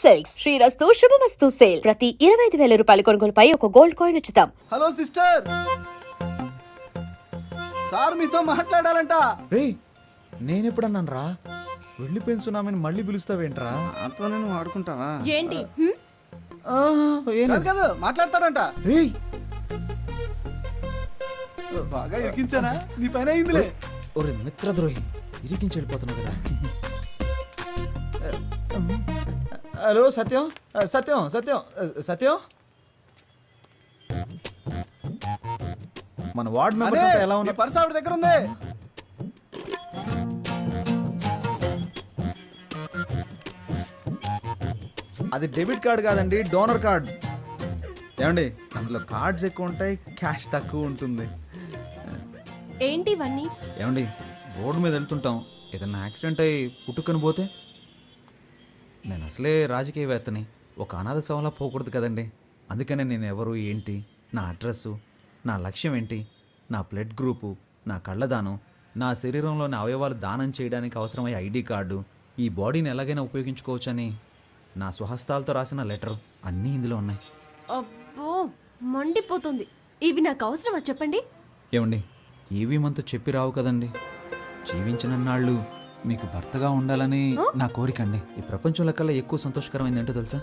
Silks శ్రీరస్తు శుభమస్తు sale ప్రతి 25,000 రూపాయల కొనుగోలుపై ఒక గోల్డ్ కాయిన్ ఉచితం. హలో సిస్టర్, సార్ మీతో మాట్లాడాలంట. రే నేనెప్పుడన్నాను రా వెళ్ళిపోయినామని మళ్ళీ పిలుస్తావేంట్రా? అంతా నేను ఆడుకుంటావా ఏంటి? కాదు మాట్లాడతాడంట. రే బాగా ఇరికించానా? నీ పని అయిందిలే. ఒరే మిత్రద్రోహి, ఇరికించి వెళ్ళిపోతున్నావు కదా. హలో సత్యం, సత్యం సత్యం సత్యం, మన వార్డ్ మెంబర్స్ అంతా ఎలా ఉన్నా? పర్స్ ఆవిడ దగ్గర ఉంది. అది డెబిట్ కార్డ్ కాదండి, డోనర్ కార్డ్. ఏమండి అందులో కార్డ్స్ ఎక్కువ ఉంటాయి, క్యాష్ తక్కువ ఉంటుంది. ఏంటి ఇవన్నీ? ఏమండి రోడ్డు మీద వెళ్తుంటాం, ఏదన్నా యాక్సిడెంట్ అయ్యి పుట్టుకొని పోతే? నేను అసలే రాజకీయవేత్తని, ఒక అనాథ శవంలా పోకూడదు కదండి. అందుకనే నేను ఎవరు ఏంటి, నా అడ్రస్సు, నా లక్ష్యం ఏంటి, నా బ్లడ్ గ్రూపు, నా కళ్ళదానం, నా శరీరంలోని అవయవాలు దానం చేయడానికి అవసరమయ్యే ఐడి కార్డు, ఈ బాడీని ఎలాగైనా ఉపయోగించుకోవచ్చని నా స్వహస్తాలతో రాసిన లెటర్ అన్నీ ఇందులో ఉన్నాయి. అబ్బో మండిపోతుంది. ఇవి నాకు అవసరమా చెప్పండి? ఏమండి ఏవి మనతో చెప్పి రావు కదండి. జీవించినన్నాళ్ళు మీకు భర్తగా ఉండాలని నా కోరిక అండి. ఈ ప్రపంచంలో కల్లా ఎక్కువ సంతోషకరమైంది ఏంటో తెలుసా?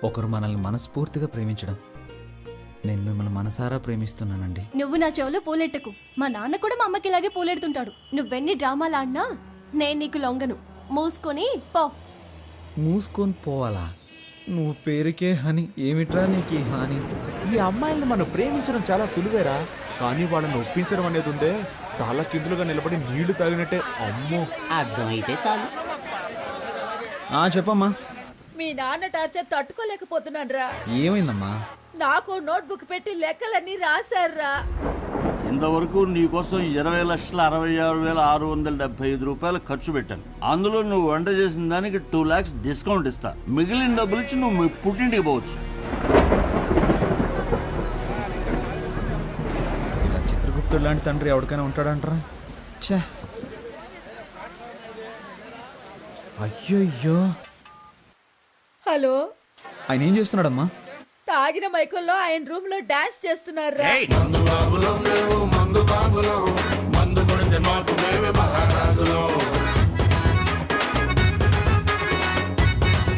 ఒకరు మనల్ని మనస్ఫూర్తిగా ప్రేమించడం. నేను మిమ్మల్ని మనసారా ప్రేమిస్తున్నానండి. నువ్వు నా చెవులో పూలెట్టకు. మా నాన్న కూడా మా అమ్మకి ఇలాగే పూలెడుతుంటాడు. నువ్వెన్ని డ్రామాలు ఆడినా నేను నీకు లొంగను. మూసుకొని పో. మూసుకొని పోవాలా? నువ్వు పేరుకే హని, ఏమిట్రా నీకు ఈ హాని? ఈ అమ్మాయిల్ని మనం ప్రేమించడం చాలా సులువేరా, కానీ వాళ్ళని ఒప్పించడం అనేది ఉందే, తల కిందులుగా నిలబడి నీళ్లు తాగినట్టే. అమ్మో, అర్థమైతే చాలు. చెప్పమ్మా. మీ నాన్న టార్చర్ తట్టుకోలేకపోతున్నాను రా. ఏమైందమ్మా? నాకు నోట్బుక్ పెట్టి లెక్కలన్నీ రాశారా. ఇంతవరకు నీకోసం 20,66,675 రూపాయలు ఖర్చు పెట్టాను. అందులో నువ్వు వంట చేసిన దానికి 2 lakhs డిస్కౌంట్ ఇస్తా. మిగిలిన డబ్బులు ఇచ్చి నువ్వు మీ పుట్టింటికి పోవచ్చు. ఇలా చిత్రగుప్తుడు లాంటి తండ్రి ఎవరికైనా ఉంటాడంటారా? ఛే, అయ్యో. హలో, ఆయన ఏం చేస్తున్నాడమ్మా? తాగిన మైకుల్లో ఆయన రూమ్ లో డాన్స్ చేస్తున్నారా.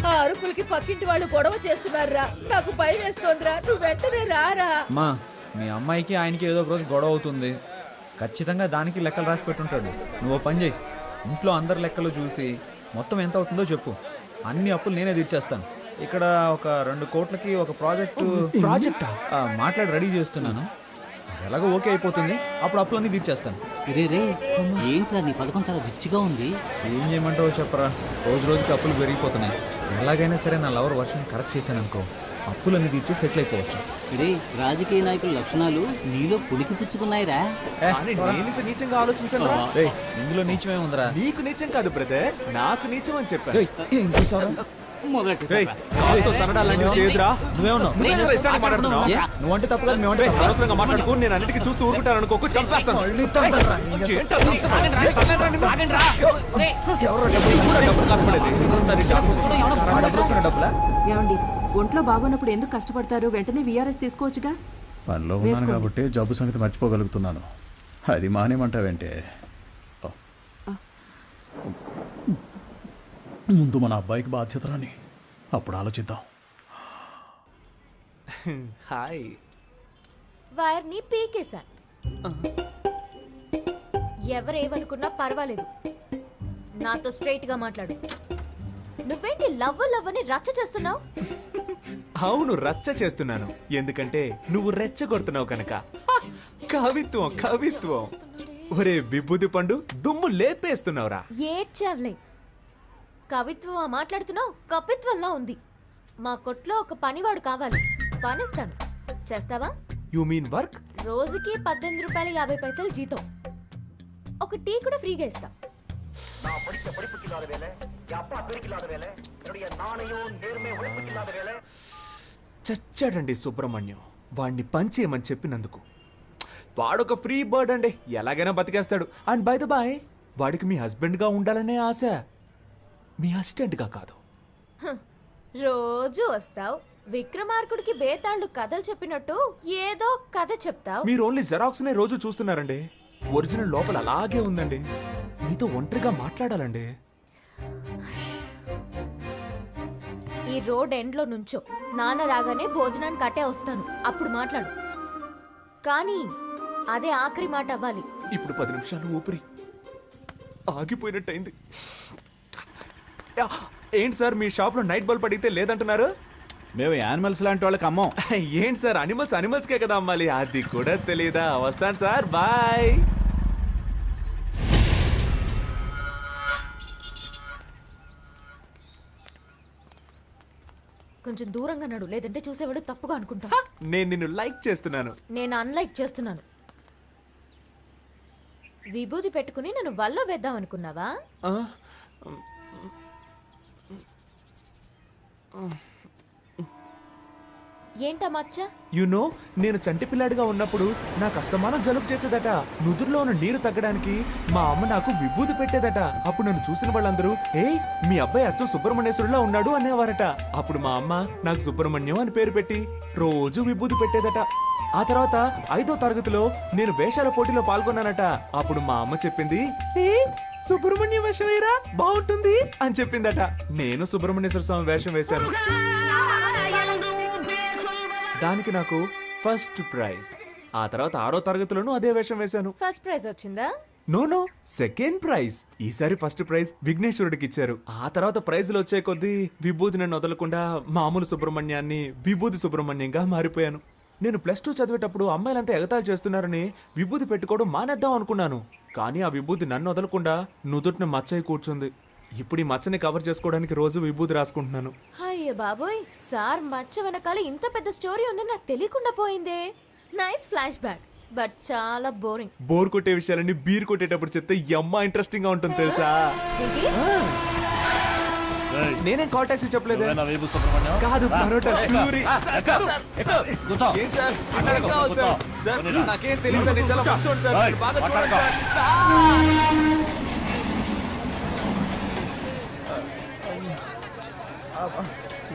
ఆ అరుపులకి పక్కింటి వాళ్ళు గొడవ చేస్తున్నారా. నాకు భయం వేస్తోందిరా. నువ్వు వెంటనే రారా. అమ్మా, మీ అమ్మాయికి ఆయనకి ఏదో ఒక రోజు గొడవ అవుతుంది. ఖచ్చితంగా దానికి లెక్కలు రాసి పెట్టుంటాడు. నువ్వు పని చేయి, ఇంట్లో అందరి లెక్కలు చూసి మొత్తం ఎంత అవుతుందో చెప్పు. అన్ని అప్పులు నేనే తీర్చేస్తాను. ఇక్కడ ఒక 2 కోట్లకి ఒక ప్రాజెక్టా మాట్లాడి రెడీ చేస్తున్నాను. ఎలాగో ఓకే అయిపోతుంది, అప్పుడు అప్పులన్నీ తీర్చేస్తాను. రే ఏంట్రా నీ పథకం చాలా రిచ్గా ఉంది. ఏం చేయమంటావో చెప్పరా, రోజు రోజుకి అప్పులు పెరిగిపోతున్నాయి. ఎలాగైనా సరే నా లవర్ వర్షన్ కరెక్ట్ చేశాను అనుకో, అప్పులన్నీ తీర్చి సెటిల్ అయిపోవచ్చు. రే రాజకీయ నాయకుల లక్షణాలు నీలో పులికి పుచ్చుకున్నాయిరా. కానీ నేనింత నీచంగా ఆలోచించను. ఏయ్, ఇందులో నీచమే ఉందిరా. నీకు నీచం కాదు బ్రదర్, నాకు నీచం అని చెప్పాను. ఏం చూసావా? మొదటి చేదురా. నువ్వేమన్నావు? నువ్వంటే తప్పు కాదు, మేమంటే తప్పు. అనవసరంగా మాట్లాడుకో. నేను అన్నిటికీ చూస్తూ ఊరుకుంటాను అనుకోకు, చంపేస్తాను. మళ్ళీ తండ్రా. ఏమండి, ఒంట్లో బాగోనప్పుడు ఎందుకు కష్టపడతారు? వెంటనే విఆర్ఎస్ తీసుకోవచ్చుగా. పనిలో ఉన్నాను కాబట్టి జబ్బు సంగతి మర్చిపోగలుగుతున్నాను. అది మానేమంటావేంటే? ముందు మన అబ్బాయికి బాధ్యత రాని, అప్పుడు ఆలోచిద్దాం. హాయ్. వైర్ని పీకేశా. ఎవరేమనుకున్నా పర్వాలేదు, నాతో స్ట్రైట్ గా మాట్లాడు. నువ్వేంటి లవ్ అని రచ్చ చేస్తున్నావు? అవును, రచ్చ చేస్తున్నాను. ఎందుకంటే నువ్వు రెచ్చగొడుతున్నావు కనుక. కవిత్వం. ఒరే విభూది పండు, దుమ్ము లేపేస్తున్నావురా. ఏడ్చావులే. కవిత్వం మాట్లాడుతున్నావు, కపిత్వంలా ఉంది. మా కొట్లో ఒక పనివాడు కావాలి, పనిస్తాను. చేస్తావా? You mean work? రోజుకి 18,50 జీతం. ఒక టీ కూడా ఫ్రీగా ఇస్తా. చచ్చాడండి సుబ్రహ్మణ్యం, వాడిని పంచేయమని చెప్పినందుకు. వాడొక ఫ్రీ బర్డ్ అండి, ఎలాగైనా బతికేస్తాడు. అండ్ బై ద బాయ్, వాడికి మీ హస్బెండ్గా ఉండాలనే ఆశ, మీ అసిస్టెంట్గా కాదు. రోజు వస్తావు, విక్రమార్కుడికి బేతాళుడు కథలు చెప్పినట్టు ఏదో కథ చెప్తావు. మీరు ఓన్లీ జెరాక్స్ నే రోజు చూస్తున్నారండి. ఒరిజినల్ లోపల అలాగే ఉందండి. మీతో ఒంటరిగా మాట్లాడాలండి. ఈ రోడ్ ఎండ్ లో నుంచో, నాన్న రాగానే భోజనానికి అట్టే వస్తాను, అప్పుడు మాట్లాడు. కానీ అదే ఆఖరి మాట అవ్వాలి. ఇప్పుడు 10 నిమిషాలు ఊపిరి ఆగిపోయినట్టయింది. యా, ఏంటి సార్ మీ షాప్ లో నైట్ బల్బ్ అడిగితే లేదంటున్నారు? మేము యానిమల్స్ లాంటి వాళ్ళకి అమ్మం. ఏంటి సార్ అనిమల్స్కే కదా అమ్మాలి, అది కూడా తెలియదా? వస్తాను సార్, బాయ్. కొంచెం దూరంగా నడు, లేదంటే చూసేవాడు తప్పుగా అనుకుంటా. నేను నిన్ను లైక్ చేస్తున్నాను. నేను అన్లైక్ చేస్తున్నాను. విభూది పెట్టుకుని నన్ను వల్ల వేద్దాం అనుకున్నావా? ఆ? ఏంటా మచ్చ? యునో నేను చంటి పిల్లాడిగా ఉన్నప్పుడు నాకు అస్తమానం జలుబు చేసేదట. నుదురులో ఉన్న నీరు తగ్గడానికి మా అమ్మ నాకు విభూది పెట్టేదట. అప్పుడు నన్ను చూసిన వాళ్ళందరూ ఏయ్ మీ అబ్బాయి అచ్చం సుబ్రహ్మణ్యేశ్వరులా ఉన్నాడు అనేవారట. అప్పుడు మా అమ్మ నాకు సుబ్రహ్మణ్యం అని పేరు పెట్టి రోజు విభూది పెట్టేదట. ఆ తర్వాత 5వ తరగతిలో నేను వేషాల పోటీలో పాల్గొన్నానట. అప్పుడు మా అమ్మ చెప్పింది, ఏ సుబ్రహ్మణ్యం వేషం వేయరా బాగుంటుంది అని చెప్పిందట. నేను సుబ్రహ్మణ్యేశ్వర స్వామి వేషం వేశాను. దానికి నాకు ఫస్ట్ ప్రైజ్. ఆ తర్వాత 6వ తరగతిలోనూ అదే వేషం వేశాను. ఫస్ట్ ప్రైజ్ వచ్చిందా? No second prize. ఈసారి ఫస్ట్ ప్రైజ్ విఘ్నేశ్వరుడికి ఇచ్చారు. ఆ తర్వాత ప్రైజులు వచ్చే కొద్దీ విభూది నన్ను వదలకుండా మామూలు సుబ్రహ్మణ్యాన్ని విభూది సుబ్రహ్మణ్యంగా మారిపోయాను. నేను +2 చదివేటప్పుడు అమ్మాయిలంతా ఎగతాళి చేస్తున్నారని విభూది పెట్టుకోవడం మానేద్దాం అనుకున్నాను. కానీ ఆ విభూది నన్ను వదలకుండా నుదుటిని మచ్చయి కూర్చుంది. ఇప్పుడు ఈ మచ్చని కవర్ చేసుకోవడానికి రోజు విభూది రాసుకుంటున్నాను. అయ్య బాబోయ్, సార్ మచ్చ వెనకాల ఇంత పెద్ద స్టోరీ ఉందని నాకు తెలియకుండా పోయిందే. నైస్ ఫ్లాష్ బ్యాక్, బట్ చాలా బోరింగ్. బోర్ కొట్టే విషయాలన్నీ బీర్ కొట్టేటప్పుడు చెప్తే యమ్మ ఇంట్రెస్టింగ్ గా ఉంటుంది తెలుసా? నేనేం కాల్ టాక్సీ చెప్పలేదు. కాదు పరోటా సూరి. ఏం సార్ ఇక్కడ కావాలి సార్? సార్ నాకేం తెలియదు సార్, చాలా మంచోడు సార్, మీరు బాగా చూడండి సార్.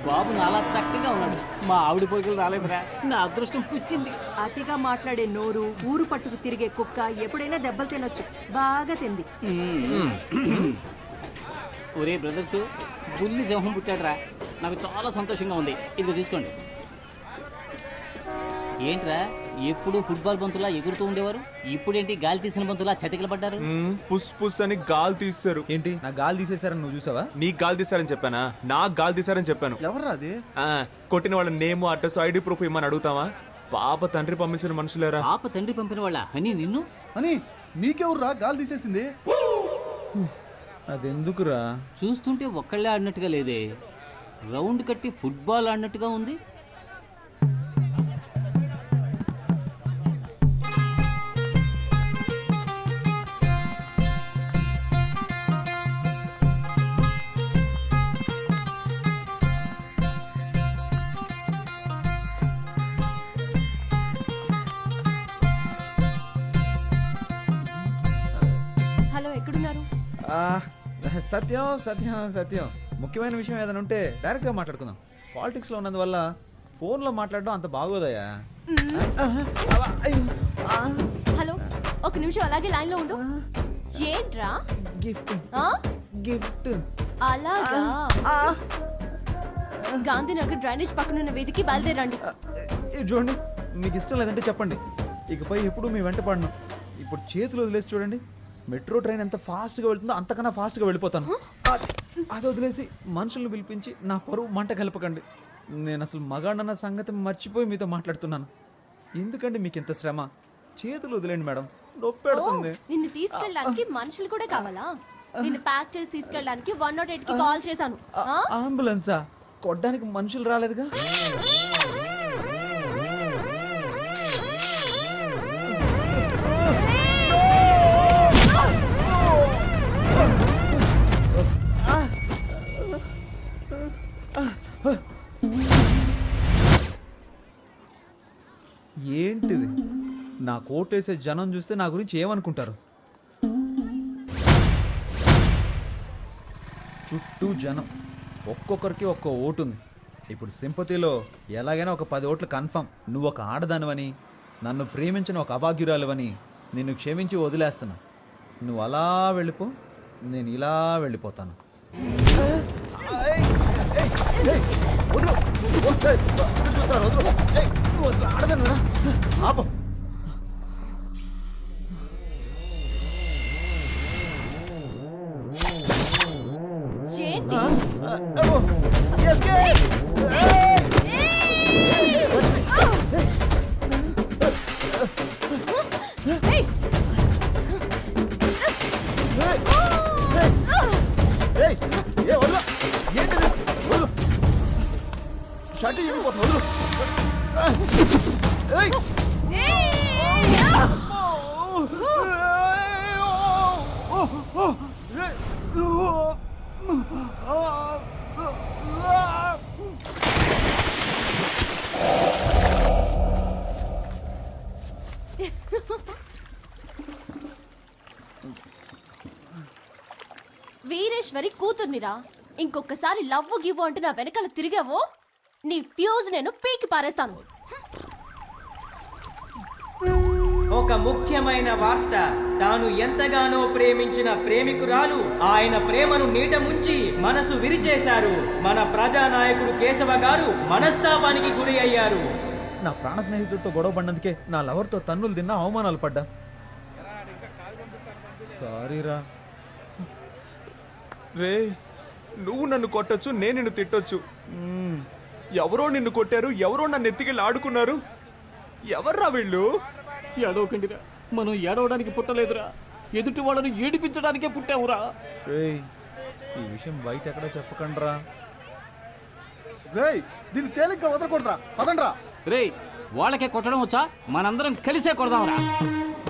బాబు నాలా చక్కగా ఉన్నాడు. మా ఆవిడ పోయికలు రాలేదురా, నా అదృష్టం పుచ్చింది. అతిగా మాట్లాడే నోరు, ఊరు పట్టుకు తిరిగే కుక్క ఎప్పుడైనా దెబ్బలు తినొచ్చు. బాగా తింది. ఒరే బ్రదర్స్, బుల్లి సింహం పుట్టాడురా, నాకు చాలా సంతోషంగా ఉంది. ఇదిగో తీసుకోండి. ఏంట్రా ఎప్పుడు ఫుట్బాల్ బంతులా ఎగురుతూ ఉండేవారు, ఇప్పుడేంటి గాలి తీసిన బంతులా చతికిల పడ్డారు? పుస్ పుస్ అని గాలి తీశారు. ఏంటి నా గాలి తీసేశారని నువ్వు చూసావా? నీకు గాలి తీశారని చెప్పానా? నాకు గాలి తీశారని చెప్పాను. ఎవర్రా అది? కొట్టిన వాళ్ళ నేమ్, అడ్రస్, ఐడి ప్రూఫ్ ఇమ్మని అడుగుతావా? పాప తండ్రి పంపించిన మనుషులేరా. పాప తండ్రి పంపిన వాళ్ళ అని నిన్ను అని నీకెవర్రా గాలి తీసేసింది? అదెందుకురా? చూస్తుంటే ఒక్కళ్ళే ఆడినట్టుగా లేదే, రౌండ్ కట్టి ఫుట్బాల్ ఆడినట్టుగా ఉంది. హలో, ఎక్కడున్నారు? సత్యం సత్యం సత్యం, ముఖ్యమైన విషయం ఏదైనా ఉంటే డైరెక్ట్గా మాట్లాడుకుందాం. పాలిటిక్స్లో ఉన్నందువల్ల ఫోన్లో మాట్లాడడం అంత బాగోదయ్యా. హలో, ఒక నిమిషం అలాగే లైన్ లో ఉండు. ఏంట్రా? గిఫ్ట్ ఆ? గిఫ్ట్. అలాగా? గాంధీనగర్ డ్రైనేజ్ పక్కనున్న వీధికి బయలుదేరండి. ఇది చూడండి, మీకు ఇష్టం లేదంటే చెప్పండి, ఇకపై ఎప్పుడు మీ వెంట పడను. ఇప్పుడు చేతులు వదిలేసి చూడండి, మెట్రో ట్రైన్ ఎంత ఫాస్ట్గా వెళ్తుందో అంతకన్నా ఫాస్ట్గా వెళ్ళిపోతాను. అది వదిలేసి మనుషులను పిలిపించి నా పరువు మంట కలపకండి. నేను అసలు మగాడన్న సంగతి మర్చిపోయి మీతో మాట్లాడుతున్నాను. ఎందుకండి మీకు ఇంత శ్రమ? చేతులు వదిలేండి మేడం, నొప్పి పెడుతుంది. నిన్ను తీసుకెళ్ళడానికి మనుషులు కూడా కావాలా? నిన్ను ప్యాక్ చేసి తీసుకెళ్ళడానికి 108 కి కాల్ చేశాను. అంబులెన్సా? కొట్టడానికి మనుషులు రాలేదుగా. ఏంటిది? నా కోటేసే జనం చూస్తే నా గురించి ఏమనుకుంటారు? చుట్టూ జనం, ఒక్కొక్కరికి ఒక్కో ఓటు ఉంది. ఇప్పుడు సింపతిలో ఎలాగైనా ఒక 10 ఓట్లు కన్ఫర్మ్. నువ్వు ఒక ఆడదానివని, నన్ను ప్రేమించిన ఒక అభాగ్యురాలువని నిన్ను క్షమించి వదిలేస్తున్నా. నువ్వు అలా వెళ్ళిపో, నేను ఇలా వెళ్ళిపోతాను. ఏంటి? ఏయ్! వీరేశ్వరి కూతుర్నిరా. ఇంకొకసారి లవ్వు గివ్వు అంటూ నా వెనకాల తిరిగావో నీ ఫ్యూజ్ నేను పీకి పారేస్తాను. ఒక ముఖ్యమైన వార్త. తాను ఎంతగానో ప్రేమించిన ప్రేమికురాలు ఆయన ప్రేమను నీట ముంచి మనసు విరిచేశారు. మన ప్రజానాయకుడు కేశవ గారు మనస్తాపానికి గురి అయ్యారు. నా ప్రాణ స్నేహితుడితో గొడవ పడినందుకే నా లవర్తో తన్నులు తిన్నా, అవమానాలు పడ్డా. సారీరా. రే, నువ్వు నన్ను కొట్టొచ్చు, నేను నిన్ను తిట్టొచ్చు. ఎవరో నిన్ను కొట్టారు, ఎవరో నన్ను ఎత్తికెళ్ళి ఆడుకున్నారు. ఎవర్రా వీళ్ళు? ఏడవకండిరా, మనం ఏడవడానికి పుట్టలేదురా, ఎదుటి వాళ్ళను ఏడిపించడానికే పుట్టావురా. రేయ్, ఈ విషయం బయట ఎక్కడా చెప్పకండ్రా. రేయ్ దీన్ని తేలిగ్గా వదలకూడదురా, పదండ్రా. రేయ్, వాళ్ళకే కొట్టడం వచ్చా? మనందరం కలిసే కొడదాంరా.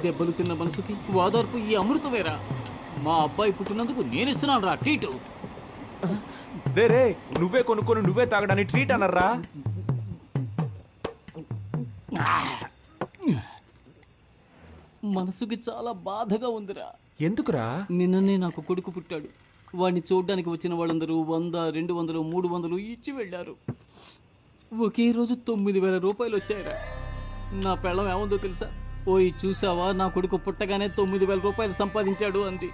దెబ్బలు తిన్న మనసుకి ఓదార్పు ఈ అమృతమేరా. మా అబ్బాయి పుట్టినందుకు నేనిస్తున్నాను రా ట్రీటు. రే రే, నువ్వే కొనుక్కొని నువ్వే తాగడానికి ట్రీట్ అన్నారా? మనసుకి చాలా బాధగా ఉందిరా. ఎందుకురా? నిన్ననే నాకు కొడుకు పుట్టాడు. వాడిని చూడ్డానికి వచ్చిన వాళ్ళందరూ 100, 200, 300 ఇచ్చి వెళ్ళారు. ఒకే రోజు 9,000 రూపాయలు వచ్చాయిరా. నా పెళ్ళం ఏముందో తెలుసా? ఓయ్ చూసావా, నా కొడుకు పుట్టగానే 9,000 రూపాయలు సంపాదించాడు అంది.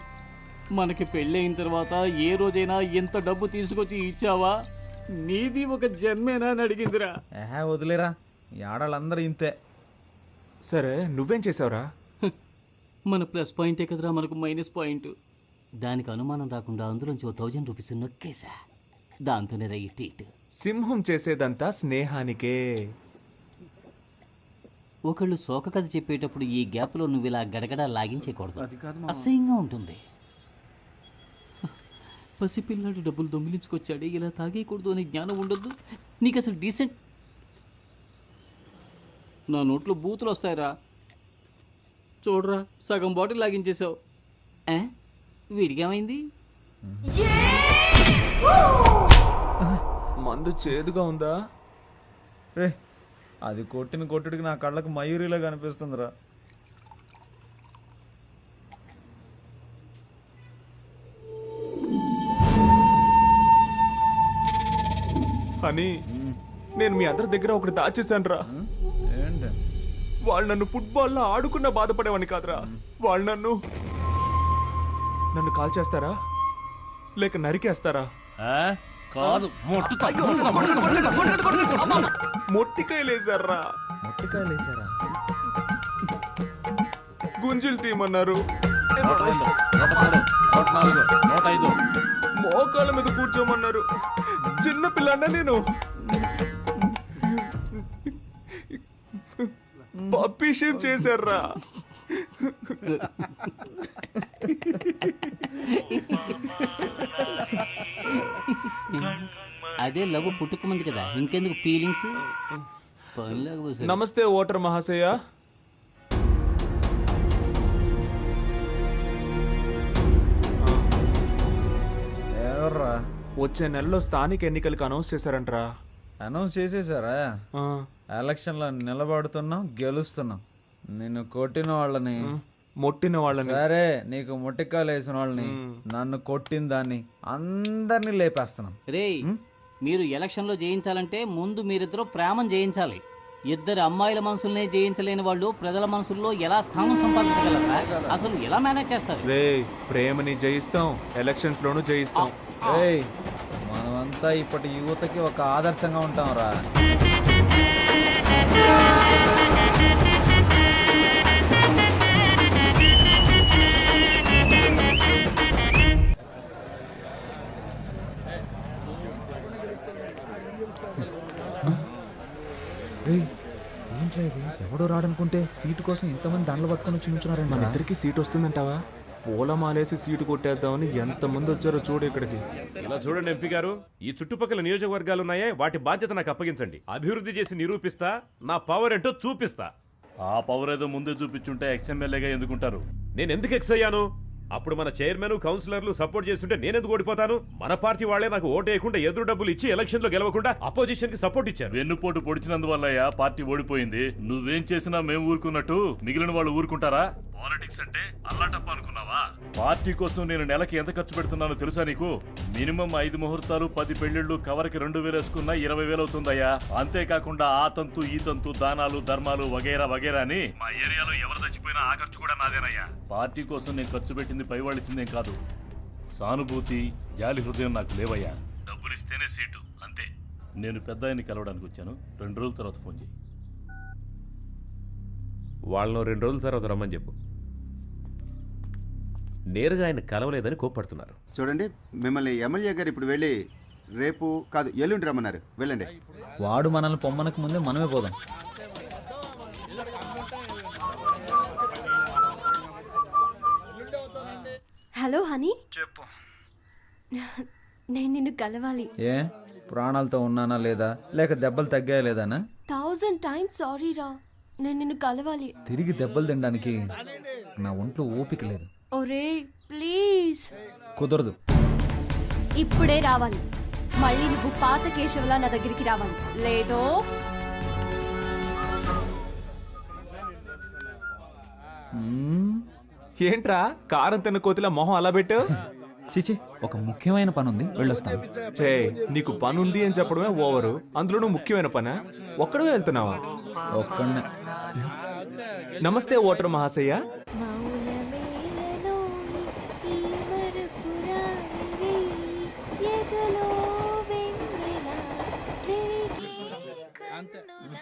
మనకి పెళ్ళయిన తర్వాత ఏ రోజైనా ఎంత డబ్బు తీసుకొచ్చి ఇచ్చావా? నీది ఒక జన్మేనా అని అడిగిందిరా. వదిలేరా, ఈ ఆడాళ్ళందరూ ఇంతే. సరే, నువ్వేం చేసావురా? మన ప్లస్ పాయింటే కదరా మనకు మైనస్ పాయింట్. దానికి అనుమానం రాకుండా అందులోంచి 1000 రూపీస్ నొక్కేసా. దాంతోనే రా ఈ ట్రీట్. సింహం చేసేదంతా స్నేహానికే. ఒకళ్ళు శోక కథ చెప్పేటప్పుడు ఈ గ్యాప్లో నువ్వు ఇలా గడగడ లాగించేయకూడదు, అది కాదు అసహ్యంగా ఉంటుంది. పసిపిల్లాడు డబ్బులు దొంగిలించుకొచ్చాడు, ఇలా తాగేయకూడదు అనే జ్ఞానం ఉండొద్దు నీకు అసలు. డీసెంట్. నా నోట్లో బూతులు వస్తాయిరా. చూడరా, సగం బాటిల్ లాగించేసావు. వీడికేమైంది? మందు చేదుగా ఉందా? రే, అది కొట్టిన కొట్టుడికి నా కళ్ళకు మయూరిలా కనిపిస్తుందిరా. అని నేను మీ అందరి దగ్గర ఒకటి దాచేశాను రా. ఏంటి? వాళ్ళు నన్ను ఫుట్బాల్లో ఆడుకున్న బాధపడేవాడిని కాదురా. వాళ్ళు నన్ను కాల్ చేస్తారా లేక నరికేస్తారా? కాదు, మొట్టికాయలేసారా? మొట్టికాయలేసారా? గుంజులు తీయమన్నారు. మోకాళ్ళ మీద కూర్చోమన్నారు. చిన్న పిల్లన్న నేను. పప్పీ షేప్ చేశారా? అదే లవ్ పుట్టుకుమంది కదా, ఇంకెందుకు ఫీలింగ్స్? నమస్తే ఓటర్ మహాశయ. ఎవర్రా? వచ్చే నెలలో స్థానిక ఎన్నికలకు అనౌన్స్ చేశారంటరా. అనౌన్స్ చేసేసారా? ఎలక్షన్లో నిలబడుతున్నాం, గెలుస్తున్నాం. నిన్ను కొట్టిన వాళ్ళని మొట్టిన వాళ్ళని. సరే నీకు ముట్టికాయలు వేసిన వాళ్ళని, నన్ను కొట్టిన దాన్ని అందరినీ లేపేస్తున్నాం. రేయ్ మీరు ఎలక్షన్లో జయించాలంటే ముందు మీరిద్దరూ ప్రేమను జయించాలి. ఇద్దరు అమ్మాయిల మనసుల్నే జయించలేని వాళ్ళు ప్రజల మనసుల్లో ఎలా స్థానం సంపాదించగలరా? అసలు ఎలా మేనేజ్ చేస్తారు? రే ప్రేమని జయిస్తాం, ఎలక్షన్స్ లోనూ జయిస్తాం. ఏయ్ మనమంతా ఇప్పటి యువతకి ఒక ఆదర్శంగా ఉంటాం రా. ఏంట్రా ఇది? ఎవడో రాడనుకుంటే సీటు కోసం ఇంతమంది దండలు పట్టుకొని వచ్చి నుంచున్నారండి. మన ఇద్దరికి సీట్ వస్తుందంటావా? పూలమాలేసి సీటు కొట్టేద్దామని ఎంతమంది వచ్చారో చూడు ఇక్కడికి. ఇలా చూడండి ఎంపీ గారు, ఈ చుట్టుపక్కల నియోజకవర్గాలు ఉన్నాయే వాటి బాధ్యత నాకు అప్పగించండి. అభివృద్ధి చేసి నిరూపిస్తా, నా పవర్ ఏంటో చూపిస్తా. ఆ పవర్ ఏదో ముందే చూపించుంటే ఎక్స్ఎమ్మెల్యేగా ఎందుకుంటారు? నేను ఎందుకు ఎక్స్ అయ్యాను? అప్పుడు మన చైర్మన్ కౌన్సిలర్లు సపోర్ట్ చేస్తుంటే నేనెందుకు ఓడిపోతాను? మన పార్టీ వాళ్లే నాకు ఓటేయకుండా ఎదురు డబ్బులు ఇచ్చి ఎలక్షన్ లో గెలవకుండా అపోజిషన్ కి సపోర్ట్ ఇచ్చారు. వెన్నుపోటు పొడిచినందువల్లయ్యా పార్టీ ఓడిపోయింది. నువ్వేం చేసినా మేము ఊరుకున్నట్టు మిగిలిన వాళ్ళు ఊరుకుంటారా? పాలిటిక్స్ అంటే అల్లాటప్ప అనుకున్నావా? పార్టీ కోసం నేను నెలకి ఎంత ఖర్చు పెడుతున్నానో తెలుసా నీకు? మినిమం 5 ముహూర్తాలు 10 పెళ్లిళ్లు కవర్కి 2000 వేసుకున్నా 20,000 అవుతుందయ్యా. అంతేకాకుండా ఆ తంతు ఈ తంతు దానాలు ధర్మాలు వగైరా వగైరా అని మా ఏరియాలో ఎవరు చచ్చిపోయినా ఆ ఖర్చు కూడా నాదేనయ్యా. పార్టీ కోసం నేను ఖర్చు పెట్టింది పైవాళ్ళిచ్చిందేం కాదు. సానుభూతి జాలి హృదయం నాకు లేవయ్యా. డబ్బులు ఇస్తేనే సీటు అంతే. నేను పెద్ద ఆయన్ని కలవడానికి వచ్చాను. 2 రోజుల తర్వాత ఫోన్ చేయి. వాళ్ళను 2 రోజుల తర్వాత రమ్మని చెప్పు. నేరుగా ఆయన కలవలేదని కోప్పడుతున్నారు. చూడండి, మిమ్మల్ని ఎమ్మెల్యే గారు ఇప్పుడు వెళ్ళి రేపు కాదు ఎల్లుండి రమ్మన్నారు. వెళ్ళండి. వాడు మనల్ని పొమ్మనకు ముందే మనమే పోదాం. హలో హనీ, చెప్పు. నేను నిన్ను కలవాలి. ఏ ప్రాణాలతో ఉన్నానా లేదా, లేక దెబ్బలు తగ్గాయా లేదానా? 1000 times సారీ రా, నేను నిన్ను కలవాలి. తిరిగి దెబ్బలు తినడానికి నా ఒంట్లో ఓపిక లేదు. ఒరే ప్లీజ్. కుదరదు. ఇప్పుడే రావాలి. మళ్ళీ నువ్వు పాత కేశవలా నా దగ్గరికి రావాలి, లేదో ఏంట్రా కారం తిన్న కోతిలా మొహం అలా పెట్టు? చిచి, ఒక ముఖ్యమైన పని ఉంది, వెళ్ళొస్తాను. రే నీకు పని ఉంది అని చెప్పడమే ఓవరు, అందులోనూ ముఖ్యమైన పనా? ఒక్కడే వెళ్తున్నావా? ఒక్కడనే. నమస్తే ఓటర్ మహాశయ్య.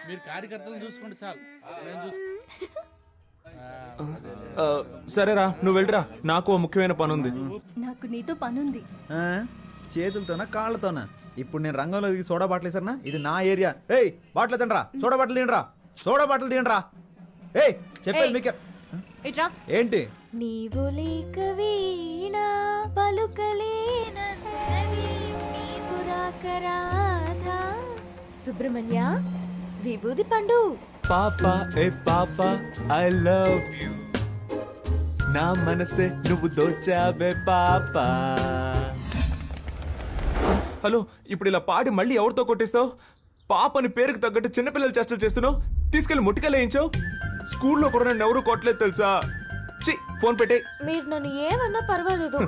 మీరు కార్యకర్తలను చూసుకోండి చాలు. సరేరా నువ్వు వెళ్ళరా, నాకు ఓ ముఖ్యమైన పని ఉంది. నాకు నీతో పనుంది. చేతులతోనా కాళ్ళతోనా? ఇప్పుడు నేను రంగంలో దిగి సోడా బాటిల్ వేసారా? ఇది నా ఏరియా. ఏయ్ బాటిల్ తినరా, సోడా బాటిల్ తినరా, సోడా బాటిల్ తినరా. ఏయ్ చెప్పేది మీకే. ఇట్రా. ఏంటి? నీవు లేక వీణా పలుకలేనన్నది, నీవు రాక రాధా. సుబ్రహ్మణ్య, విభూది పండు. పాపా ఏ పాపా ఐ లవ్ యు, నా మనసే నువ్వు దోచావే పాపా. హలో, ఇప్పుడు ఇలా పాడి మళ్ళీ ఎవరితో కొట్టిస్తావు? పాపని పేరుకు తగ్గట్టు చిన్నపిల్లలు చేష్టలు చేస్తున్నావు. తీసుకెళ్లి ముట్టికలు వేయించావు. స్కూల్లో కూడా నన్ను ఎవరు కొట్టలేదు తెలుసా? చి, ఫోన్ పెట్టే. మీరు నన్ను ఏమన్నా పర్వాలేదు.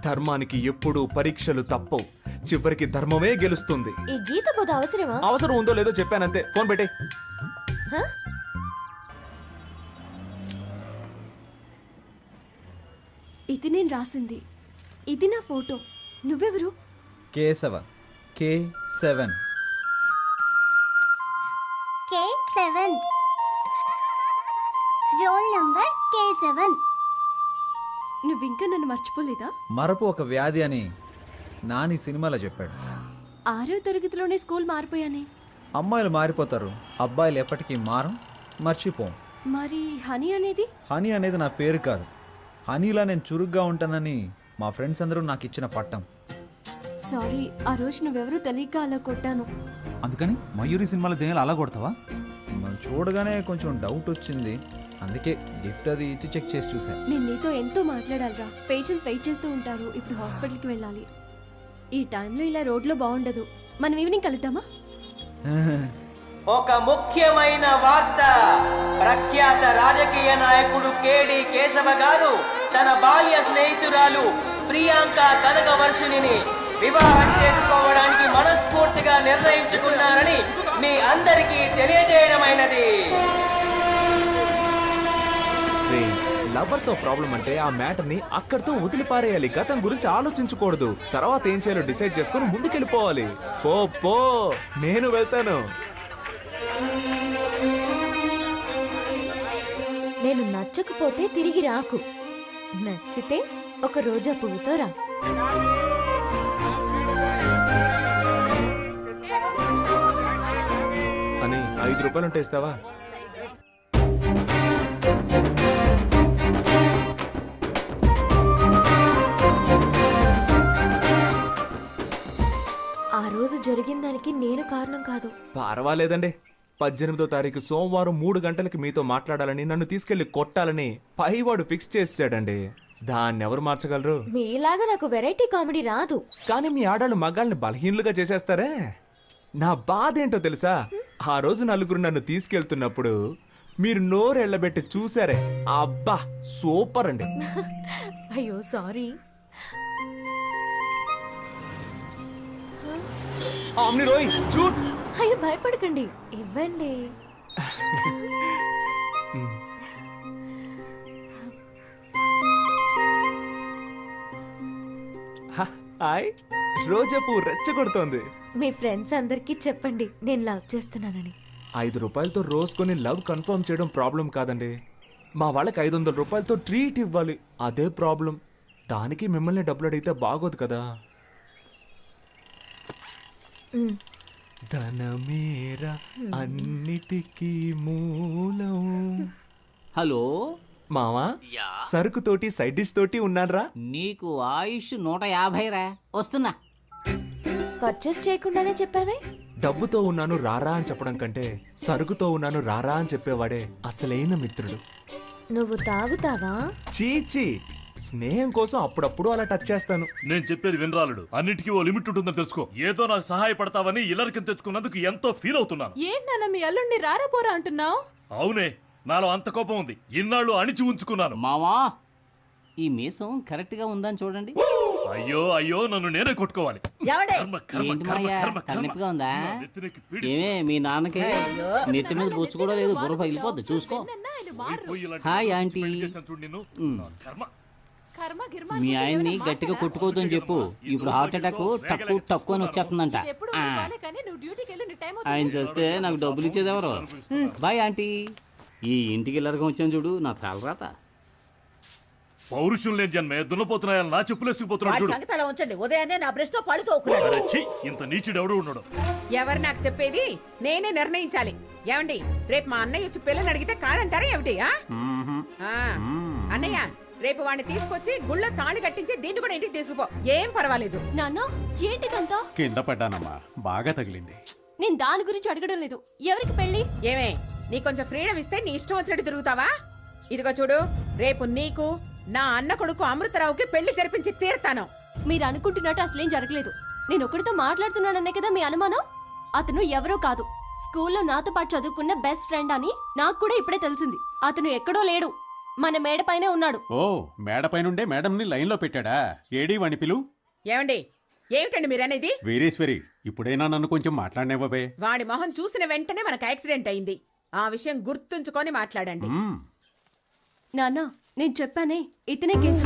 ధర్మానికి ఎప్పుడూ పరీక్షలు తప్పవు, చివరికి ధర్మమే గెలుస్తుంది. ఈ గీత బోధ అవసరమా? అవసరం ఉందో లేదో చెప్పానంతే, ఫోన్ పెట్టే. ఇది నేను రాసింది, ఇది నా ఫోటో. నువ్వెవరు? Keshava, K7. K7 roll number K7. నువ్వింకా నన్ను మర్చిపోలేదా? మరపు ఒక వ్యాధి అని నాని సినిమాలో చెప్పాడు. 6వ తరగతిలోనే స్కూల్ మారిపోయానే. అమ్మాయిలు మారిపోతారు, అబ్బాయిలు ఎప్పటికీ మారం, మర్చిపోం. మరి హనీ అనేది? హనీ అనేది నా పేరు కాదు. హనీలా నేను చురుగ్గా ఉంటానని మా ఫ్రెండ్స్ అందరూ నాకు ఇచ్చిన పట్టం. సారీ, ఆ రోజు నువ్వెవరో తెలియక అలా కొట్టాను. అందుకని మయూరి సినిమాలో దేనిలో అలా కొడతావా? మనం చూడగానే కొంచెం డౌట్ వచ్చింది, అందుకే గిఫ్ట్ అది ఇచ్చి చెక్ చేసి చూసా. నేను నీతో ఎంతో మాట్లాడాలిరా. పేషెంట్స్ వెయిట్ చేస్తూ ఉంటారు. ఇప్పుడు హాస్పిటల్కి వెళ్ళాలి. ఈ టైంలో ఇలా రోడ్లో బాగుండదు. మనం ఈవినింగ్ కలుద్దామా? ఒక ముఖ్యమైన వార్త. ప్రఖ్యాత రాజకీయ నాయకుడు కేడి కేశవ గారు తన బాల్య స్నేహితురాలు ప్రియాంక కనకవర్షిణిని వివాహం చేసుకోవడానికి మనస్ఫూర్తిగా నిర్ణయించుకున్నారని మీ అందరికీ తెలియజేయడమైనది. లవర్ తో ప్రాబ్లం అంటే ఆ మ్యాటర్ ని అక్కడితో వదిలిపారేయాలి. గతం గురించి ఆలోచించకూడదు. తర్వాత ఏం చేయాలో డిసైడ్ చేసుకుని ముందుకెళ్ళిపోవాలి. పో పో, నేను వెళ్తాను. నేను నచ్చకపోతే తిరిగి రాకు, నచ్చితే ఒక రోజా పువ్వుతో రా. అని 5 రూపాయలు ఉంటే ఇస్తావా? ఆ రోజు జరిగిన దానికి నేను కారణం కాదు. పర్వాలేదండి. 18వ తారీఖు సోమవారం 3 గంటలకి మీతో మాట్లాడాలని, నన్ను తీసుకెళ్లి కొట్టాలని పైవాడు ఫిక్స్ చేసాడండి. దాన్ని ఎవరు మార్చగలరు? మీలాగా నాకు వెరైటీ కామెడీ రాదు. కానీ మీ ఆడాళ్ళు మగాళ్ళని బలహీనులుగా చేసేస్తారే. నా బాధ ఏంటో తెలుసా? ఆ రోజు నలుగురు నన్ను తీసుకెళ్తున్నప్పుడు మీరు నోరెళ్ళబెట్టి చూసారే, అబ్బా సూపర్ అండి. అయ్యో సారీ. ఆమ్ని రోయ్ చూట్. అయ్యో భయపడకండి, ఇవ్వండి. హాయ్, రోజా పువ్వు రెచ్చగొడుతోంది. మీ ఫ్రెండ్స్ అందరికీ చెప్పండి నేను లవ్ చేస్తున్నానని. 5 రూపాయలతో రోజు కొని లవ్ కన్ఫర్మ్ చేయడం ప్రాబ్లం కాదండి. మా వాళ్ళకి 500 రూపాయలతో ట్రీట్ ఇవ్వాలి, అదే ప్రాబ్లం. దానికి మిమ్మల్ని డబ్బులు అడిగితే బాగోదు కదా. ధనమేరా అన్నిటికీ మూలం. హలో మావా, సరుకు తోటి సైడ్ డిష్ తోటి ఉన్నారా? నీకు ఆయుష్ 150 రా. వస్తున్నా. పర్చేస్ చేయకుండానే చెప్పావే. డబ్బుతో ఉన్నాను రారా అని చెప్పడం కంటే సరుకుతో ఉన్నాను రారా అని చెప్పేవాడే అసలైన మిత్రుడు. నువ్వు తాగుతావా? చీచి, స్నేహం కోసం అప్పుడప్పుడు అలా టచ్ చేస్తాను. నేను చెప్పేది వినరాలుడు, అన్నిటికీ ఓ లిమిట్ ఉంటుందని తెలుసుకో. ఏదో నాకు సహాయపడతావని ఇల్లరికం తెచ్చుకున్నందుకు ఎంతో ఫీల్ అవుతున్నాను. ఏంటన్నా మీ అల్లుడిని రారాపోరా అంటున్నావు? అవునే, నాలో అంత కోపం ఉంది. ఇన్నాళ్ళు అణిచి ఉంచుకున్నాను. మావా, ఈ మీసం కరెక్ట్ గా ఉందని చూడండి. అయ్యో అయ్యో, నన్ను నేనే కొట్టుకోవాలి. కర్మ, కర్మ, ఏంటి కర్మ, మాయా, కర్మ, కర్మ. తలనొప్పిగా ఉందా? నా నెత్తినెక్కి పీడిస్తుంది. ఏమే మీ నాన్నకి నెత్తి మీద బొచ్చు కూడా లేదు, బుర్ర పగిలిపోద్ది చూసుకో. పోయి ఇలాంటి హాయ్ పిచ్చి ఆంటీ. పెళ్లి చేశాను చూడు నిన్ను. నా కర్మ. మీ ఆయన్ని గట్టిగా కొట్టుకోవద్దని చెప్పు. ఇప్పుడు హార్ట్ అటాక్ టక్కు టక్కు అని వచ్చేస్తుందంట. ఆయన చేస్తే నాకు డబ్బులు ఇచ్చేది ఎవరు? Bye aunty. ఈ ఇంటికి ఇల్లరకం వచ్చాను చూడు, నా తలరాత. పౌరుషం లేని జన్మే దున్నపోతున్నాయని నా చెప్పులేసుకుపోతున్నాడు చూడు. సంగతి అలా ఉంచండి. ఉదయాన్నే నా బ్రష్ తో పళ్ళు తోకున్నాడు. అరే ఛీ, ఇంత నీచుడు ఎవడు ఉన్నాడు? ఎవరు నాకు చెప్పేది? నేనే నిర్ణయించాలి. ఏమండి, రేపు మా అన్నయ్య వచ్చి పిల్లని అడిగితే కాదంటారా ఏమిటి? అన్నయ్య, రేపు వాడిని తీసుకొచ్చి గుళ్ళో తాళి కట్టించి దీన్ని కూడా ఇంటికి తీసుకుపో. ఏం పర్వాలేదు. నాన్న ఏంటిదంతా? కింద పడ్డానమ్మా, బాగా తగిలింది. నేను దాని గురించి అడగడం లేదు. ఎవరికి పెళ్లి? ఏమే, నీ కొంచెం ఫ్రీడమ్ ఇస్తే నీ ఇష్టం వచ్చినట్టు తిరుగుతావా? ఇదిగో చూడు, రేపు నీకు నా అన్న కొడుకు అమృతరావుకి పెళ్లి జరిపించి తీరుతాను. మీరు అనుకుంటున్నట్టు అసలేం జరగలేదు. నేను ఒకరితో మాట్లాడుతున్నానన్నే కదా మీ అనుమానం. అతను ఎవరో కాదు, స్కూల్లో నాతో పాటు చదువుకున్న బెస్ట్ ఫ్రెండ్ అని నాకు కూడా ఇప్పుడే తెలిసింది. అతను ఎక్కడో లేడు, మన మేడపైనే ఉన్నాడు. ఓ, మేడపైనుండే మేడంని లైన్లో పెట్టాడా? ఏడీ వాణి పిలు. ఏమండి, ఏమిటండి మీరనేది? వీరేశ్వరి, ఇప్పుడైనా నన్ను కొంచెం మాట్లాడనివ్వవే. వాడి మొహం చూసిన వెంటనే మనకు యాక్సిడెంట్ అయింది. ఆ విషయం గుర్తుంచుకొని మాట్లాడండి. నాన్న, నేను చెప్పానే, ఇతనే కేసు.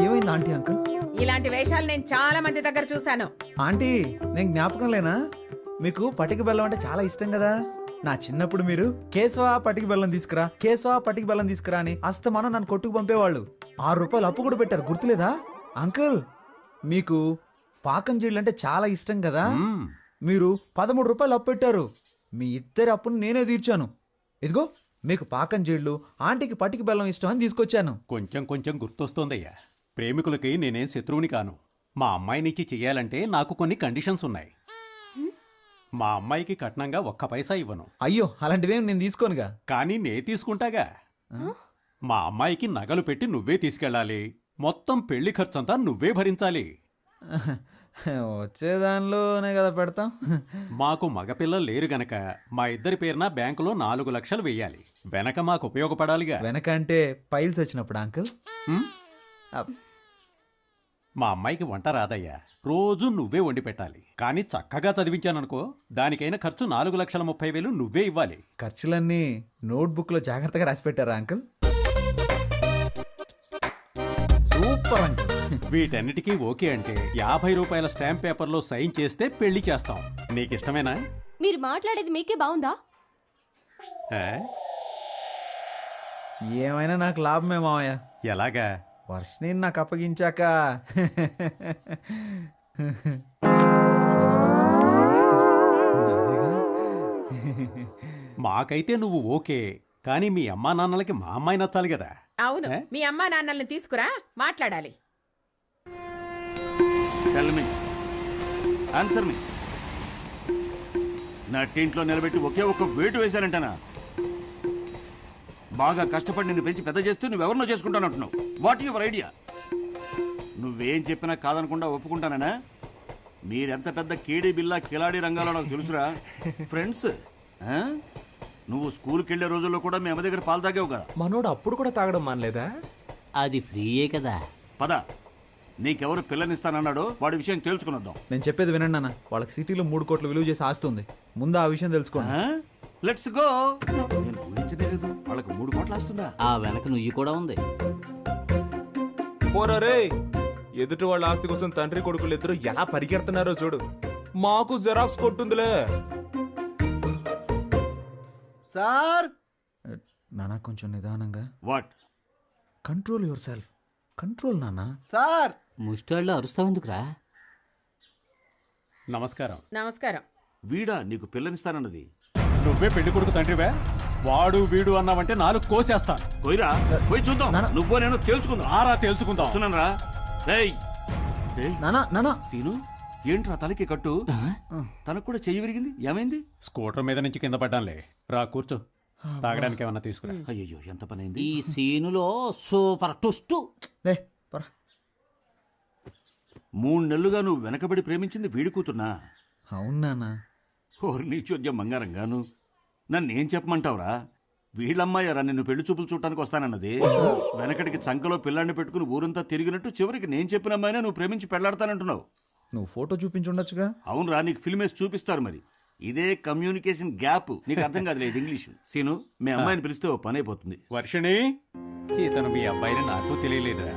ఏమైంది ఆంటీ అంకుల్? ఇలాంటి వేషాలు నేను చాలా మంది దగ్గర చూశాను. ఆంటీ, నేను జ్ఞాపకం లేనా? మీకు పటిక బెల్లం అంటే చాలా ఇష్టం కదా. నా చిన్నప్పుడు మీరు కేశవా పటిక బెల్లం తీసుకురా, కేశవా పటిక బెల్లం తీసుకురా అని అస్తమానం నన్ను కొట్టుకు పంపేవాళ్ళు. 6 రూపాయలు అప్పు కూడా పెట్టారు, గుర్తులేదా? అంకుల్, మీకు పాకం జీళ్ళు అంటే చాలా ఇష్టం కదా. మీరు 13 రూపాయలు అప్పు పెట్టారు. మీ ఇద్దరి అప్పును నేనే తీర్చాను. ఇదిగో మీకు పాకం జీళ్ళు, ఆంటీకి పటిక బెల్లం ఇష్టం అని తీసుకొచ్చాను. కొంచెం కొంచెం గుర్తొస్తోందయ్యా. ప్రేమికులకి నేనేం శత్రువుని కాను. మా అమ్మాయినిచ్చి చెయ్యాలంటే నాకు కొన్ని కండిషన్స్ ఉన్నాయి. మా అమ్మాయికి కట్నంగా 1 పైసా ఇవ్వను. అయ్యో, అలాంటివేం నేను తీసుకోనుగా. కానీ నే తీసుకుంటాగా. మా అమ్మాయికి నగలు పెట్టి నువ్వే తీసుకెళ్ళాలి. మొత్తం పెళ్లి ఖర్చంతా నువ్వే భరించాలి. వచ్చే దానిలోనే కదా పెడతాం. మాకు మగపిల్లలు లేరు గనక మా ఇద్దరి పేరున బ్యాంకులో 4 లక్షలు వెయ్యాలి. వెనక మాకు ఉపయోగపడాలిగా. వెనక అంటే పైల్స్ వచ్చినప్పుడు అంకుల్. హ్మ్? మా అమ్మాయికి వంట రాదయ్యా. రోజు నువ్వే వండి పెట్టాలి. కానీ చక్కగా చదివించాననుకో, దానికైనా ఖర్చు 4,30,000 నువ్వే ఇవ్వాలి. ఖర్చులన్నీ నోట్బుక్లో జాగ్రత్తగా రాసి పెట్టారా అంకుల్? Super uncle. వీటన్నిటికీ ఓకే అంటే 50 రూపాయల స్టాంప్ పేపర్లో సైన్ చేస్తే పెళ్లి చేస్తాం. నీకిష్టమేనా? మీరు మాట్లాడేది మీకే బాగుందా? ఆ? ఏమైనా నాకు లాభమే మావయ్య. ఎలాగా? వర్షని నాకు అప్పగించాక మాకైతే నువ్వు ఓకే, కానీ మీ అమ్మా నాన్నలకి మా అమ్మాయి నచ్చాలి కదా. అవును, మీ అమ్మా నాన్నల్ని తీసుకురా, మాట్లాడాలి. టెల్ మీ, ఆన్సర్ మీ. నా టీంట్లో నిలబెట్టి ఒకే ఒక్క వేటు వేశానంటనా? బాగా కష్టపడి నిన్ను పెంచి పెద్ద చేస్తూ నువ్వెవరినో చేసుకుంటానంటున్నావు. What your idea? నువ్వేం చెప్పినా కాదనకుండా ఒప్పుకుంటానా? మీరెంత పెద్ద కేడీ బిల్లా కిలాడీ రంగాలో నాకు తెలుసురా. ఫ్రెండ్స్, నువ్వు స్కూల్కి వెళ్ళే రోజుల్లో కూడా మీ అమ్మ దగ్గర పాలు తాగావు కదా. మనోడు అప్పుడు కూడా తాగడం మానలేదా? అది ఫ్రీయే కదా. పద, నీకెవరు పిల్లనిస్తానన్నాడో వాడి విషయం తేల్చుకునొద్దాం. నేను చెప్పేది వినండి అన్న. వాళ్ళకి సిటీలో 3 కోట్లు విలువ చేసి ఆస్తుంది. ముందు ఆ విషయం తెలుసుకోండి. Let's go. నేను ఊహించదే లేదు, వాళ్ళకి 3 కోట్లు వస్తుందా? ఆ వెనక నుయ్యి కూడా ఉంది. పోరా రే, ఎదుటి వాళ్ళ ఆస్తి కోసం తండ్రి కొడుకులు ఇద్దరు ఎలా పరిగెడుతున్నారో చూడు. మాకు జెరాక్స్ కొట్టుందిలే. సార్, నానా కొంచెం నిదానంగా. What? Control your self. Control నాన్న. సార్, ముష్టాళ్ళు అరుస్తావెందుకురా? నమస్కారం. నమస్కారం. వీడా నీకు పిల్లనిస్తానన్నది? నువ్వే పెళ్లి కొడుకు తండ్రివే. వాడు వీడు అన్నావంటే 4 కోసేస్తా. పోయిరా, పోయి చూద్దాం. నువ్వో నేను తేల్చుకుందాం. ఆరా తేల్చుకుందాం. వస్తున్నాను రా. రేయ్ నానా నానా. సీను, ఏంట్రా తలకి కట్టు? తనకు కూడా చెయ్యి విరిగింది, ఏమైంది? స్కూటర్ మీద నుంచి కింద పడ్డానులే. రా కూర్చో, తాగడానికి ఏమన్నా తీసుకురా. అయ్యో, ఎంత పని అయింది. ఈ సీనులో సూపర్ ట్విస్ట్. 3 నెలలుగా నువ్వు వెనకబడి ప్రేమించింది వీడి కూతున్నా? అవును నాన్న. ఓరి నీ చోద్యం బంగారంగాను. నన్నేం చెప్పమంటావురా? వీళ్ళమ్మాయారా నిన్ను పెళ్లి చూపులు చూడటానికి వస్తానన్నది. వెనకటికి చంకలో పిల్లాన్ని పెట్టుకుని ఊరంతా తిరిగినట్టు చివరికి నేను చెప్పిన అమ్మాయినే నువ్వు ప్రేమించి పెళ్లాడతానంటున్నావు. నువ్వు ఫోటో చూపించుండొచ్చుగా. అవునరా, నీకు ఫిల్మ్ వేసి చూపిస్తారు. మరి ఇదే కమ్యూనికేషన్ గ్యాప్. నీకు అర్థం కాదులేదు ఇంగ్లీష్. సీను, మీ అమ్మాయిని పిలిస్తే ఓ పని అయిపోతుంది. వర్షిణి, ఇతను మీ అబ్బాయిని నాకు తెలియలేదురా.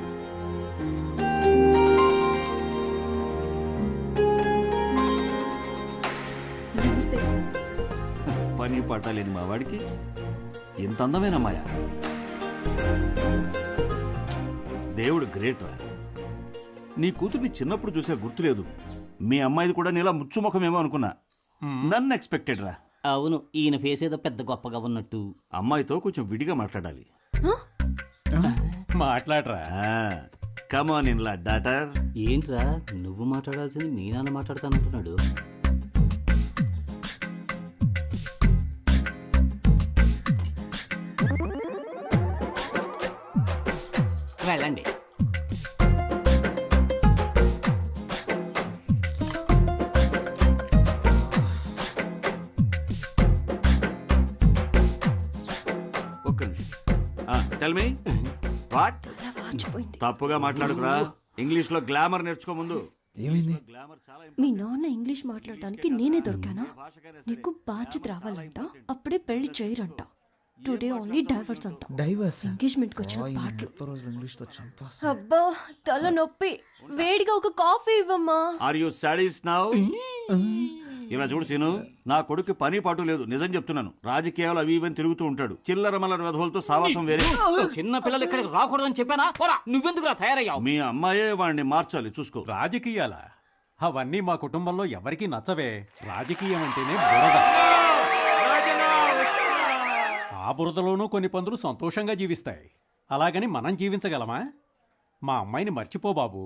పని పాట లేని మా వాడికి ఎంత అందమైన అమ్మాయా. దేవుడు గ్రేట్ రా. నీ కూతుర్ని చిన్నప్పుడు చూసే గుర్తులేదు. మీ అమ్మాయిది కూడా నీలా ముచ్చుముఖమేమో అనుకున్నా. నన్ను ఎక్స్పెక్టెడ్ రా. అవును, ఈయన ఫేస్ ఏదో పెద్ద గొప్పగా ఉన్నట్టు. అమ్మాయితో కొంచెం విడిగా మాట్లాడాలి. మాట్లాడరా. కమాన్ ఇన్ లా డాటర్. ఏంట్రా నువ్వు మాట్లాడాల్సింది మీ నాన్న మాట్లాడతానంటున్నాడు. వెళ్ళండి. ఒక్క నిమిషం. Tell me what? తప్పుగా మాట్లాడుకురా. ఇంగ్లీష్ లో గ్లామర్ నేర్చుకో ముందు. ఏమైంది? మీ నాన్న ఇంగ్లీష్ మాట్లాడటానికి నేనే దొరికానా? నీకు బాధ్యత రావాలంట, అప్పుడే పెళ్లి చేయరంట. టుడే ఓన్లీ డైవర్స్ అంట. డైవర్స్? ఎంగేజ్మెంట్ కి వచ్చిన పాటలు. ఇంగ్లీష్ తో చంపేస్తా. అబ్బా తల నొప్పి. వేడిగా ఒక కాఫీ ఇవ్వమ్మా. Are you sadist now? ఇలా చూడు సీను, నా కొడుకు పని పాటు లేదు. నిజం చెప్తున్నాను. రాజకీయాలు అవి ఇవని తిరుగుతూ ఉంటాడు. చిల్లర మల్లర వెధవులతో సావాసం వేరే. చిన్న పిల్లలు ఇక్కడికి రాకూడదని చెప్పానా? పోరా, నువ్వెందుకురా తయారయ్యావు? మీ అమ్మాయే వాడిని మార్చాలి, చూసుకో. రాజకీయాలా? అవన్నీ మా కుటుంబంలో ఎవరికీ నచ్చవే. రాజకీయం అంటేనే బురద. ఆ బురదలోనూ కొన్ని పందులు సంతోషంగా జీవిస్తాయి. అలాగని మనం జీవించగలమా? మా అమ్మాయిని మర్చిపో బాబు.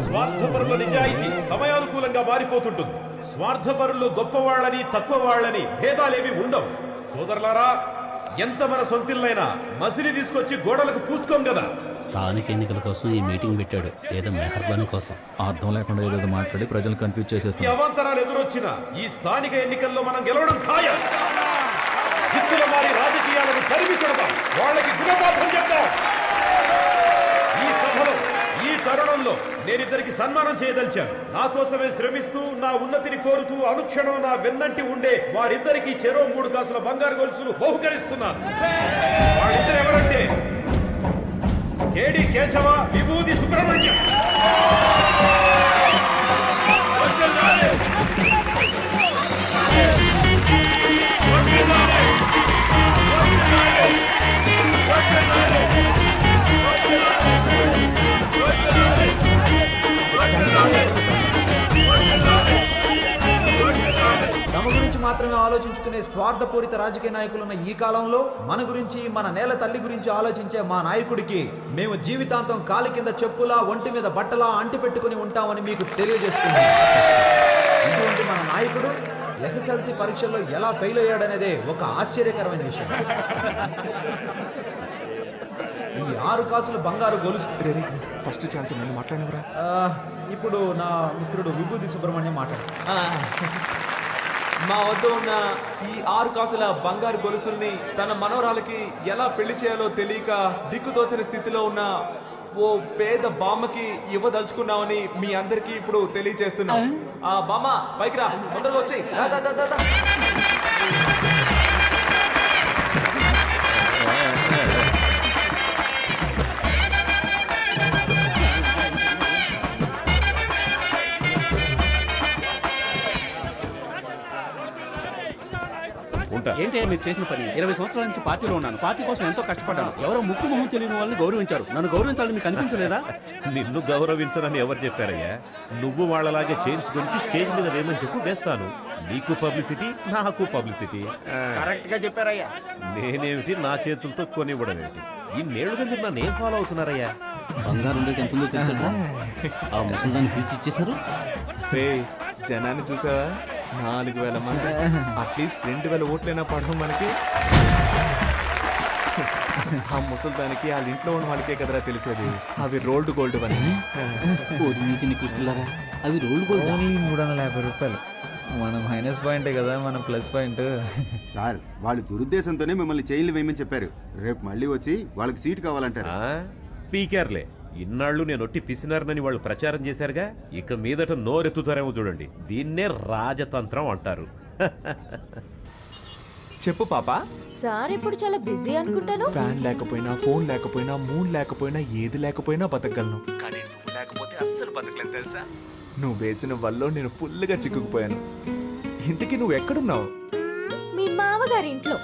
స్వార్థపరుల నిజాయితీ సమయానుకూలంగా మారిపోతుంటుంది. స్వార్థపరులు గొప్పవాళ్ళని తక్కువవాళ్ళని భేదాలేవి ఉండవు. సోదరులారా, ఎంత మన సొంతిల్లైనా మసిని తీసుకొచ్చి గోడలకు పూసుకోం కదా. స్థానిక ఎన్నికల కోసం ఈ మీటింగ్ పెట్టాడు, ఏదో మెహర్బానీ కోసం. అర్థం లేకుండా ఏదేదో మాట్లాడి ప్రజలు కన్ఫ్యూజ్ చేసేస్తాం. అవాంతరాలు ఎదురొచ్చినా ఈ స్థానిక ఎన్నికల్లో మనం గెలవడం ఖాయం. జిత్తుల వారి రాజకీయాలను తరిమి కొడదాం, వాళ్ళకి గుణపాఠం చెప్తాం. ఈ సభలో ఈ తరుణంలో నేనిద్దరికి సన్మానం చేయదలిచాను. నా కోసమే శ్రమిస్తూ నా ఉన్నతిని కోరుతూ అనుక్షణం నా వెన్నంటి ఉండే వారిద్దరికి చెరో 3 కాసుల బంగారు గొలుసులు బహుకరిస్తున్నాను. వాళ్ళిద్దరు ఎవరంటే కేడి కేశవ, విభూది సుబ్రహ్మణ్యం. తమ గురించి మాత్రమే ఆలోచించుకునే స్వార్థపూరిత రాజకీయ నాయకులున్న ఈ కాలంలో మన గురించి, మన నేల తల్లి గురించి ఆలోచించే మా నాయకుడికి మేము జీవితాంతం కాలి కింద చెప్పులా, ఒంటి మీద బట్టలా అంటి పెట్టుకుని ఉంటామని మీకు తెలియజేస్తున్నాం. ఇటువంటి మన నాయకుడు SSLC పరీక్షల్లో ఎలా ఫెయిల్ అయ్యాడనేదే ఒక ఆశ్చర్యకరమైన విషయం. ఈ 6 కాసుల బంగారు గొలుసు. ఫస్ట్ ఛాన్స్ నన్ను మాట్లాడినవరా? ఇప్పుడు నా మిత్రుడు విభూతి సుబ్రహ్మణ్యం మాట్లాడు. మా వద్ద ఉన్న ఈ 6 కాసుల బంగారు గొలుసుల్ని తన మనవరాలకి ఎలా పెళ్లి చేయాలో తెలియక దిక్కుతోచని స్థితిలో ఉన్న ఓ పేద బామ్మకి ఇవ్వదలుచుకున్నామని మీ అందరికీ ఇప్పుడు తెలియజేస్తున్నాం. ఆ బామ్మ పైకి రా, తొందరగా వచ్చి. ఏంటి మీరు చేసిన పని? 20 సంవత్సరాల నుంచి పార్టీలో ఉన్నాను, పార్టీ కోసం ఎంతో కష్టపడ్డాను. ఎవరో ముక్కు మొహం తెలియని వాళ్ళని గౌరవించారు, నన్ను గౌరవించాలని మీకు అనిపించలేదా? నిన్ను గౌరవించదని ఎవరు చెప్పారయ్యా? నువ్వు వాళ్ళలాగే చైన్స్ గురించి స్టేజ్ మీద వేయమని చెప్పు, వేస్తాను. నీకు పబ్లిసిటీ, నాకు పబ్లిసిటీ. కరెక్ట్ గా చెప్పారయ్యా. నేనేమిటి నా చేతులతో కొనివ్వడం ఏమిటి? ఇన్నేళ్లుగా మీరు నన్ను ఏం ఫాలో అవుతున్నారయ్యా? బంగారు ఉండేది ఎంత ఉందో తెలుసా? ఆ ముసలిదాన్ని పిలిచి ఇచ్చేసారు. జనాన్ని చూసావా? 4000 మంది. అట్లీస్ట్ 2000 ఓట్లైనా పడడం మనకి. ఆ ముసలిదానికి వాళ్ళ ఇంట్లో ఉన్న వాళ్ళకే కదరా తెలిసేది అవి రోల్డ్ గోల్డ్ అని. అవి రోల్డ్ గోల్డ్. 350 రూపాయలు. మన మైనస్ పాయింటే కదా మన ప్లస్ పాయింట్. సార్, వాళ్ళు దురుద్దేశంతోనే మిమ్మల్ని జైలు వేయమని చెప్పారు. రేపు మళ్ళీ వచ్చి వాళ్ళకి సీట్ కావాలంటారు. పీకేర్లే, ఇన్నాళ్ళు నేను ఒట్టి పిసినారనని వాళ్ళు ప్రచారం చేశారుగా, ఇక మీదట నోరెత్తుతారేమో చూడండి. దీన్నే రాజతంత్రం అంటారు. చెప్పు పాపా. సార్ ఇప్పుడు చాలా బిజీ అనుకుంటాను. ఫ్యాన్ లేకపోయినా, ఫోన్ లేకపోయినా, మూన్ లేకపోయినా, ఏది లేకపోయినా బతకగలను. కానీ నువ్వు లేకపోతే అస్సలు బతకలేను తెలుసా? నువ్వు వేసిన వల్ల నేను ఫుల్గా చిక్కుకుపోయాను. ఇంతకీ నువ్వు ఎక్కడున్నావు? మీ మామగారి ఇంట్లో.